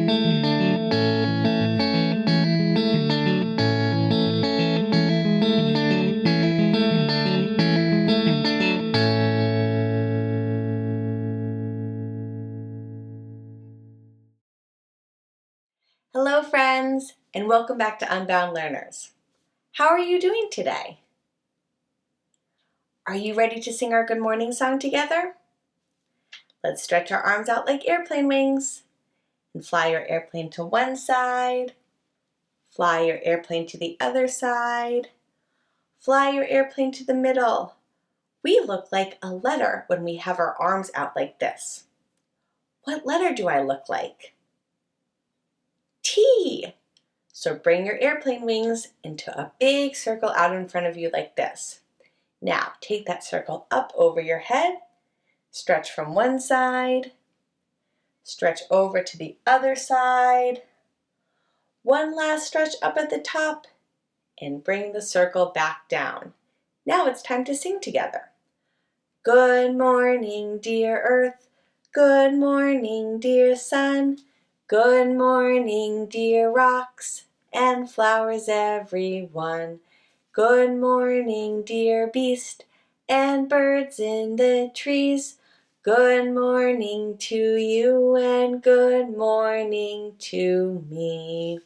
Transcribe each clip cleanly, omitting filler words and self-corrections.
Hello friends, and welcome back to Unbound Learners. How are you doing today? Are you ready to sing our good morning song together? Let's stretch our arms out like airplane wings and fly your airplane to one side, fly your airplane to the other side, fly your airplane to the middle. We look like a letter when we have our arms out like this. What letter do I look like? T. So bring your airplane wings into a big circle out in front of you like this. Now take that circle up over your head, stretch from one side, stretch over to the other side, one last stretch up at the top, and bring the circle back down. Now it's time to sing together. Good morning, dear Earth. Good morning, dear Sun. Good morning, dear rocks and flowers everyone. Good morning, dear beast and birds in the trees. Good morning to you and good morning to me.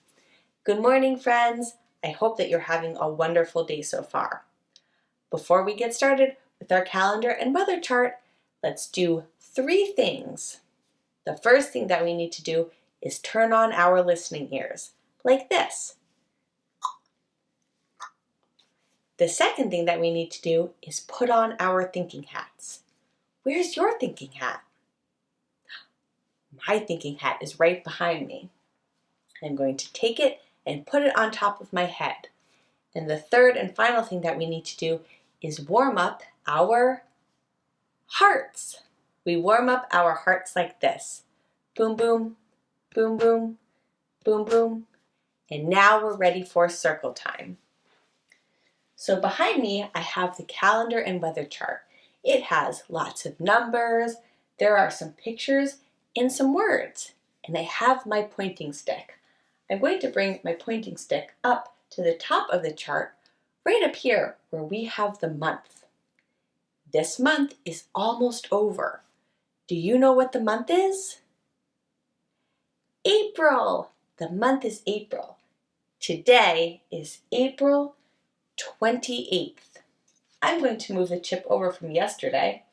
Good morning, friends. I hope that you're having a wonderful day so far. Before we get started with our calendar and weather chart, let's do 3 things. The first thing that we need to do is turn on our listening ears, like this. The second thing that we need to do is put on our thinking hats. Where's your thinking hat? My thinking hat is right behind me. I'm going to take it and put it on top of my head. And the third and final thing that we need to do is warm up our hearts. We warm up our hearts like this. Boom, boom, boom, boom, boom, boom. And now we're ready for circle time. So behind me, I have the calendar and weather chart. It has lots of numbers, there are some pictures, and some words. And I have my pointing stick. I'm going to bring my pointing stick up to the top of the chart, right up here where we have the month. This month is almost over. Do you know what the month is? April! The month is April. Today is April 28th. I'm going to move the chip over from yesterday.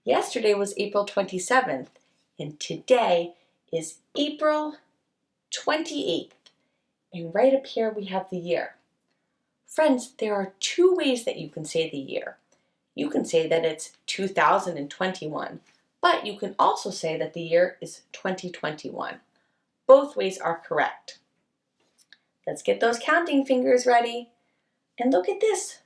Yesterday was April 27th, and today is April 28th. And right up here we have the year. Friends, there are 2 ways that you can say the year. You can say that it's 2021, but you can also say that the year is 2021. Both ways are correct. Let's get those counting fingers ready. And look at this.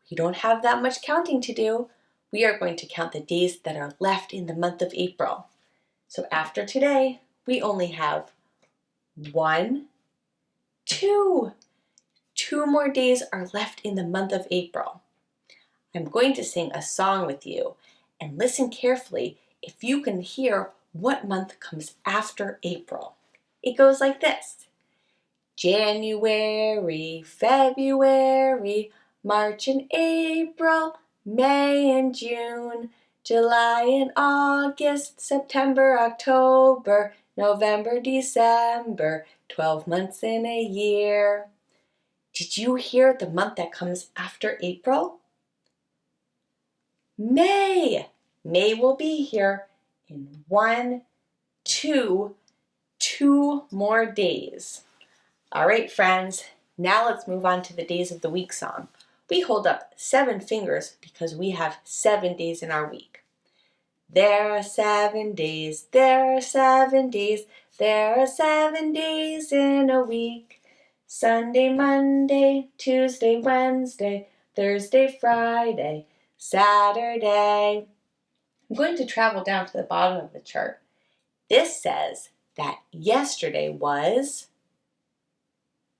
We don't have that much counting to do. We are going to count the days that are left in the month of April. So after today, we only have 1, 2. 2 more days are left in the month of April. I'm going to sing a song with you, and listen carefully if you can hear what month comes after April. It goes like this. January, February, March and April, May and June, July and August, September, October, November, December, 12 months in a year. Did you hear the month that comes after April? May! May will be here in 2 more days. All right, friends, now let's move on to the days of the week song. We hold up 7 fingers because we have 7 days in our week. There are 7 days, there are 7 days, there are 7 days in a week. Sunday, Monday, Tuesday, Wednesday, Thursday, Friday, Saturday. I'm going to travel down to the bottom of the chart. This says that yesterday was,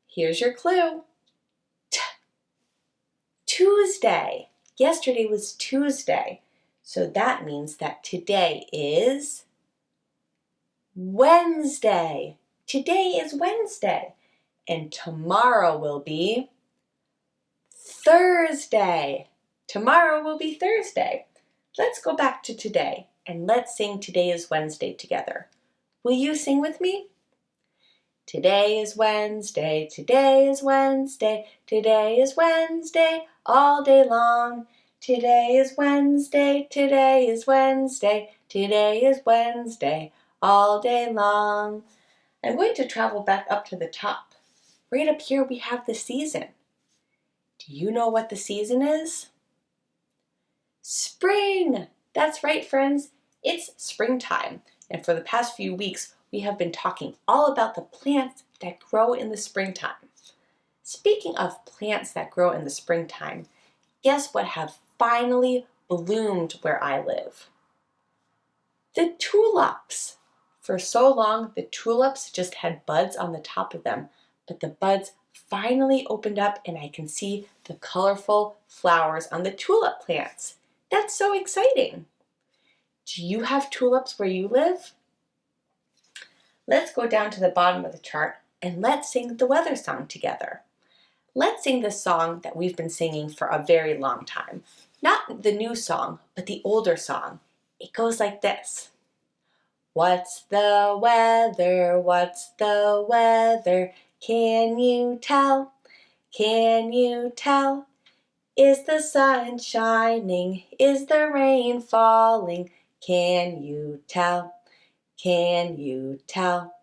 here's your clue, Tuesday. Yesterday was Tuesday. So that means that today is Wednesday. Today is Wednesday, and tomorrow will be Thursday. Tomorrow will be Thursday. Let's go back to today, and let's sing Today is Wednesday together. Will you sing with me? Today is Wednesday, today is Wednesday, today is Wednesday, all day long. Today is Wednesday, today is Wednesday, today is Wednesday, all day long. I'm going to travel back up to the top. Right up here we have the season. Do you know what the season is? Spring! That's right, friends. It's springtime. And for the past few weeks, we have been talking all about the plants that grow in the springtime. Speaking of plants that grow in the springtime, guess what have finally bloomed where I live? The tulips. For so long, the tulips just had buds on the top of them, but the buds finally opened up and I can see the colorful flowers on the tulip plants. That's so exciting. Do you have tulips where you live? Let's go down to the bottom of the chart and let's sing the weather song together. Let's sing the song that we've been singing for a very long time. Not the new song, but the older song. It goes like this. What's the weather? What's the weather? Can you tell? Can you tell? Is the sun shining? Is the rain falling? Can you tell? Can you tell?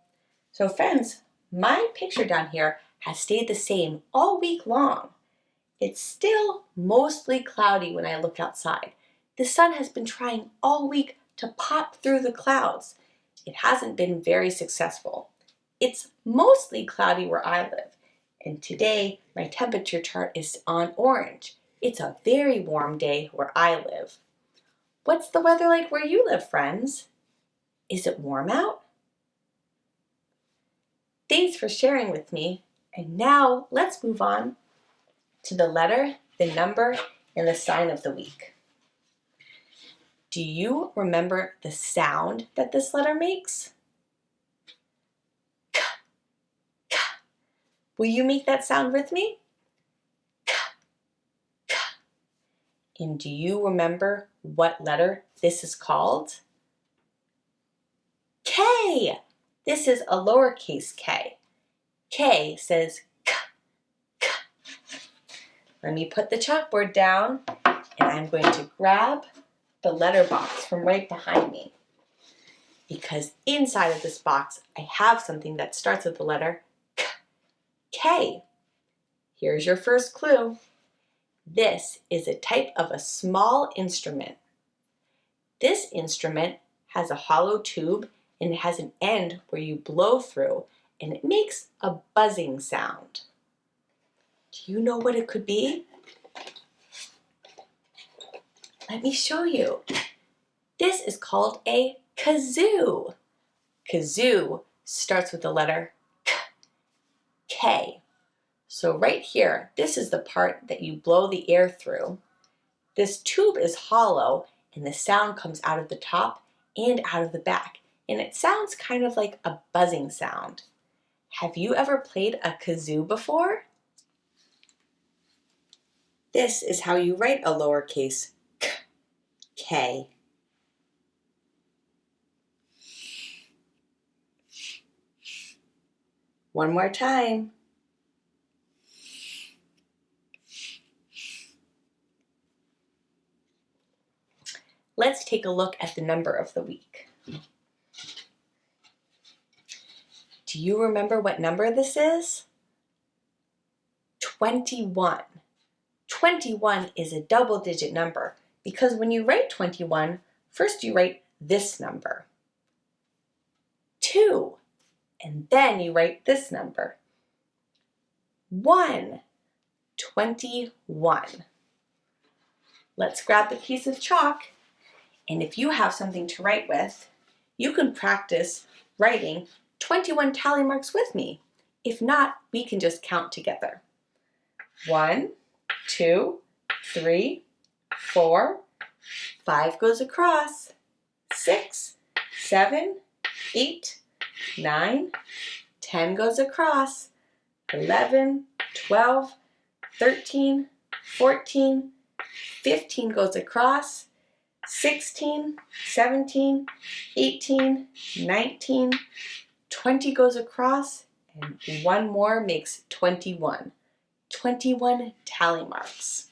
So friends, my picture down here has stayed the same all week long. It's still mostly cloudy when I look outside. The sun has been trying all week to pop through the clouds. It hasn't been very successful. It's mostly cloudy where I live. And today, my temperature chart is on orange. It's a very warm day where I live. What's the weather like where you live, friends? Is it warm out? Thanks for sharing with me. And now let's move on to the letter, the number, and the sign of the week. Do you remember the sound that this letter makes? K, k. Will you make that sound with me? K, k. And do you remember what letter this is called? K. This is a lowercase k. K says k, k. Let me put the chalkboard down and I'm going to grab the letter box from right behind me. Because inside of this box, I have something that starts with the letter K. K. Here's your first clue. This is a type of a small instrument. This instrument has a hollow tube and it has an end where you blow through and it makes a buzzing sound. Do you know what it could be? Let me show you. This is called a kazoo. Kazoo starts with the letter K. K. So right here, this is the part that you blow the air through. This tube is hollow and the sound comes out of the top and out of the back. And it sounds kind of like a buzzing sound. Have you ever played a kazoo before? This is how you write a lowercase k. K. One more time. Let's take a look at the number of the week. Do you remember what number this is? 21. 21 is a double-digit number because when you write 21, first you write this number, 2, and then you write this number, 1, 21. Let's grab the piece of chalk, and if you have something to write with, you can practice writing 21 tally marks with me. If not, we can just count together. 1, 2, 3, 4, 5 goes across, 6, 7, 8, 9, 10 goes across. 11, 12, 13, 14, 15 goes across. 16, 17, 18, 19, 20 goes across, and one more makes 21. 21 tally marks.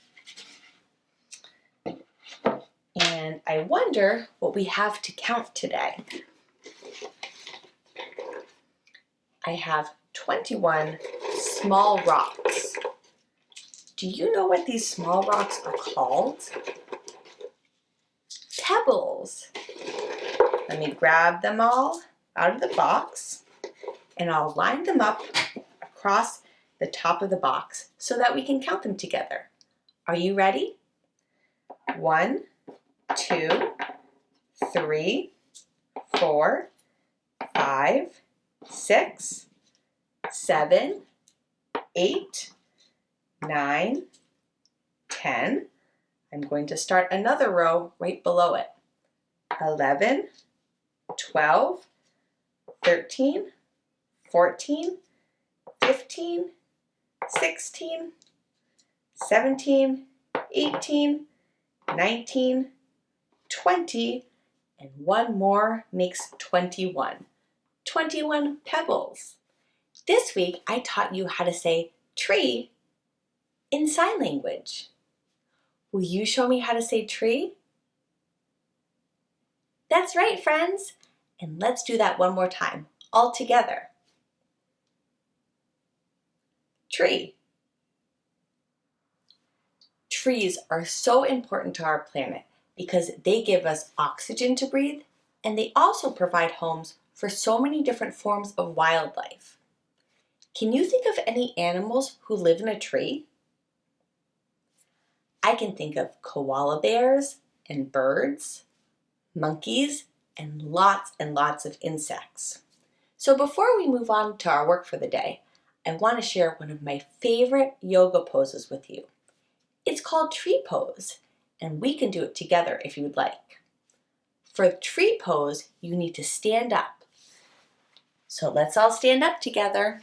And I wonder what we have to count today. I have 21 small rocks. Do you know what these small rocks are called? Pebbles. Let me grab them all out of the box and I'll line them up across the top of the box so that we can count them together. Are you ready? 1, 2, 3, 4, 5, 6, 7, 8, 9, 10. I'm going to start another row right below it. 11, 12, 13, 14, 15, 16, 17, 18, 19, 20, and one more makes 21. 21 pebbles. This week I taught you how to say tree in sign language. Will you show me how to say tree? That's right, friends. And let's do that one more time, all together. Tree. Trees are so important to our planet because they give us oxygen to breathe, and they also provide homes for so many different forms of wildlife. Can you think of any animals who live in a tree? I can think of koala bears and birds, monkeys, and lots of insects. So before we move on to our work for the day, I want to share one of my favorite yoga poses with you. It's called tree pose, and we can do it together if you would like. For tree pose, you need to stand up. So let's all stand up together.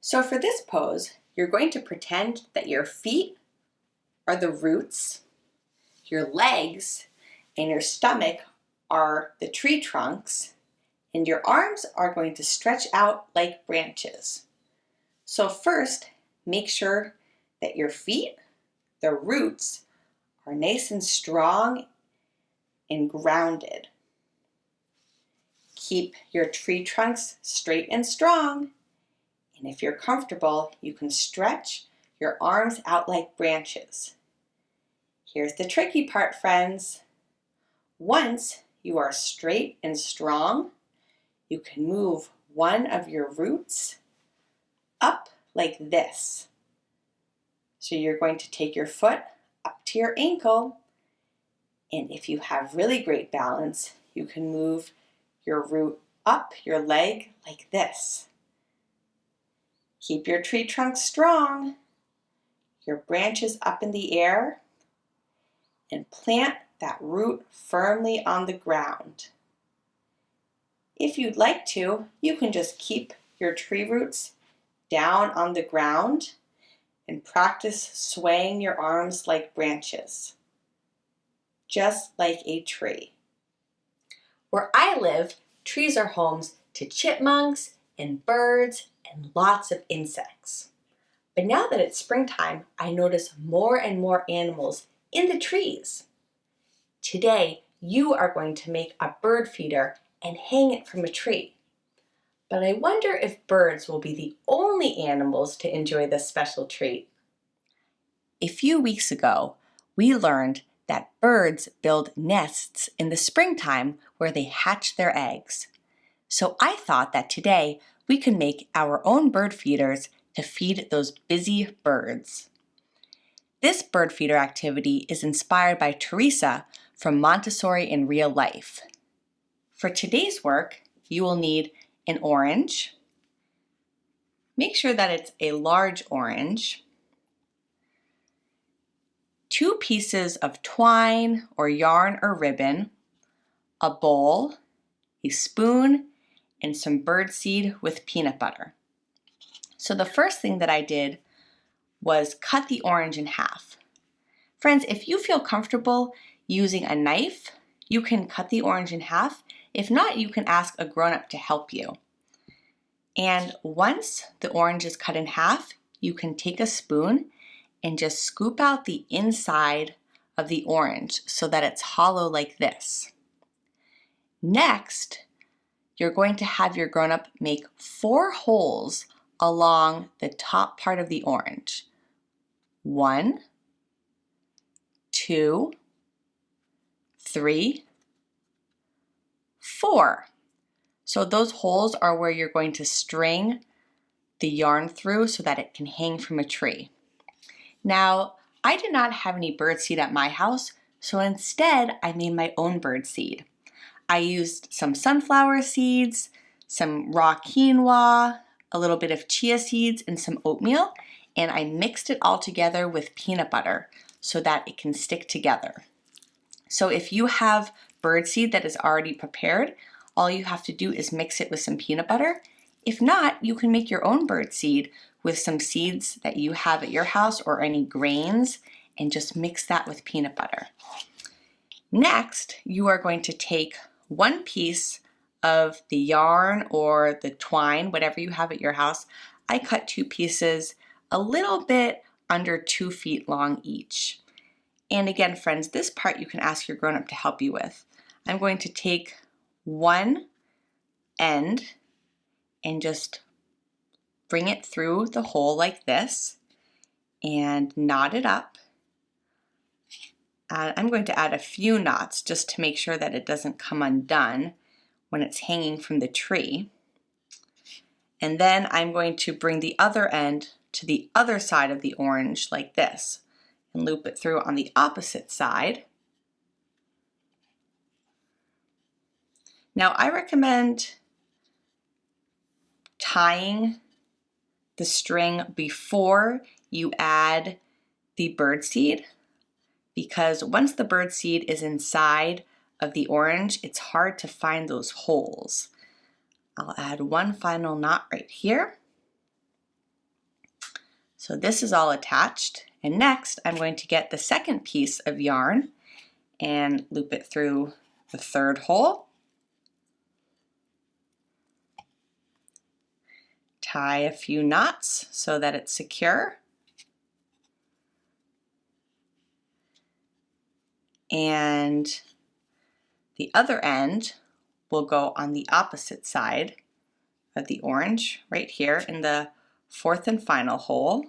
So for this pose, you're going to pretend that your feet are the roots, your legs and your stomach are the tree trunks, and your arms are going to stretch out like branches. So first, make sure that your feet, the roots, are nice and strong and grounded. Keep your tree trunks straight and strong. And if you're comfortable, you can stretch your arms out like branches. Here's the tricky part, friends. Once you are straight and strong, you can move one of your roots up like this. So you're going to take your foot up to your ankle, and if you have really great balance, you can move your root up your leg like this. Keep your tree trunk strong, your branches up in the air, and plant that root firmly on the ground. If you'd like to, you can just keep your tree roots down on the ground and practice swaying your arms like branches, just like a tree. Where I live, trees are homes to chipmunks and birds and lots of insects. But now that it's springtime, I notice more and more animals in the trees. Today, you are going to make a bird feeder and hang it from a tree. But I wonder if birds will be the only animals to enjoy this special treat. A few weeks ago, we learned that birds build nests in the springtime where they hatch their eggs. So I thought that today we could make our own bird feeders to feed those busy birds. This bird feeder activity is inspired by Teresa from Montessori in Real Life. For today's work, you will need an orange. Make sure that it's a large orange. 2 pieces of twine or yarn or ribbon, a bowl, a spoon, and some birdseed with peanut butter. So the first thing that I did was cut the orange in half. Friends, if you feel comfortable using a knife, you can cut the orange in half. If not, you can ask a grown-up to help you. And once the orange is cut in half, you can take a spoon and just scoop out the inside of the orange so that it's hollow like this. Next, you're going to have your grown-up make 4 holes along the top part of the orange. 1, 2, 3, 4. So those holes are where you're going to string the yarn through so that it can hang from a tree. Now, I did not have any birdseed at my house, so instead I made my own birdseed. I used some sunflower seeds, some raw quinoa, a little bit of chia seeds, and some oatmeal, and I mixed it all together with peanut butter so that it can stick together. So if you have birdseed that is already prepared, all you have to do is mix it with some peanut butter. If not, you can make your own birdseed with some seeds that you have at your house or any grains and just mix that with peanut butter. Next, you are going to take 1 piece of the yarn or the twine, whatever you have at your house. I cut 2 pieces a little bit under 2 feet long each. And again, friends, this part you can ask your grown-up to help you with. I'm going to take one end and just bring it through the hole like this and knot it up. I'm going to add a few knots just to make sure that it doesn't come undone when it's hanging from the tree. And then I'm going to bring the other end to the other side of the orange like this and loop it through on the opposite side. Now I recommend tying the string before you add the birdseed, because once the birdseed is inside of the orange, it's hard to find those holes. I'll add one final knot right here. So this is all attached. And next, I'm going to get the second piece of yarn and loop it through the third hole. Tie a few knots so that it's secure. And the other end will go on the opposite side of the orange, right here in the fourth and final hole.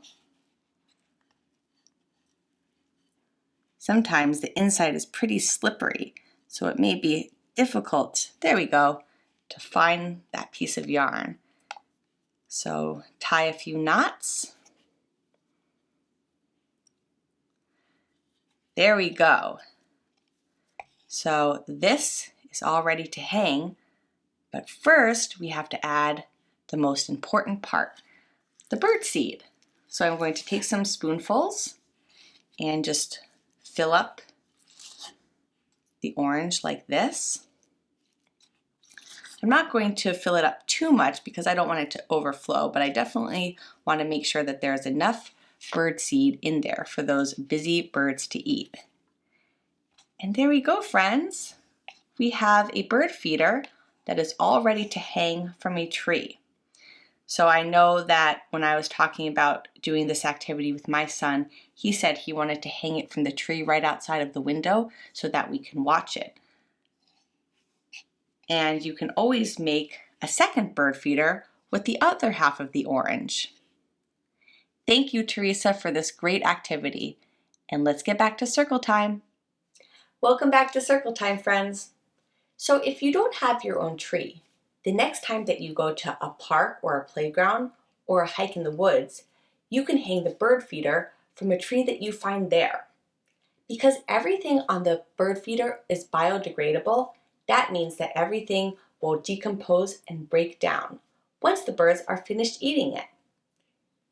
Sometimes the inside is pretty slippery, so it may be difficult, there we go, to find that piece of yarn. So tie a few knots. There we go. So this is all ready to hang, but first we have to add the most important part, the birdseed. So I'm going to take some spoonfuls and just fill up the orange like this. I'm not going to fill it up too much because I don't want it to overflow, but I definitely want to make sure that there's enough birdseed in there for those busy birds to eat. And there we go, friends. We have a bird feeder that is all ready to hang from a tree. So I know that when I was talking about doing this activity with my son, he said he wanted to hang it from the tree right outside of the window so that we can watch it. And you can always make a second bird feeder with the other half of the orange. Thank you, Teresa, for this great activity. And let's get back to circle time. Welcome back to circle time, friends. So if you don't have your own tree, the next time that you go to a park or a playground or a hike in the woods, you can hang the bird feeder from a tree that you find there. Because everything on the bird feeder is biodegradable, that means that everything will decompose and break down once the birds are finished eating it.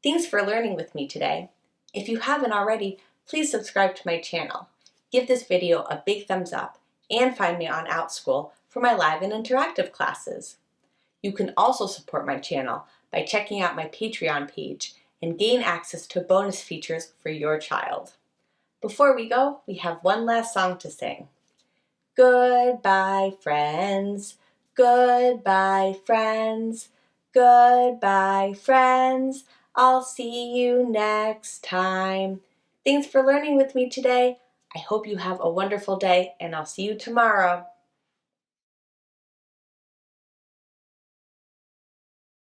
Thanks for learning with me today. If you haven't already, please subscribe to my channel. Give this video a big thumbs up and find me on OutSchool for my live and interactive classes. You can also support my channel by checking out my Patreon page and gain access to bonus features for your child. Before we go, we have one last song to sing. Goodbye, friends. Goodbye, friends. Goodbye, friends. I'll see you next time. Thanks for learning with me today. I hope you have a wonderful day, and I'll see you tomorrow.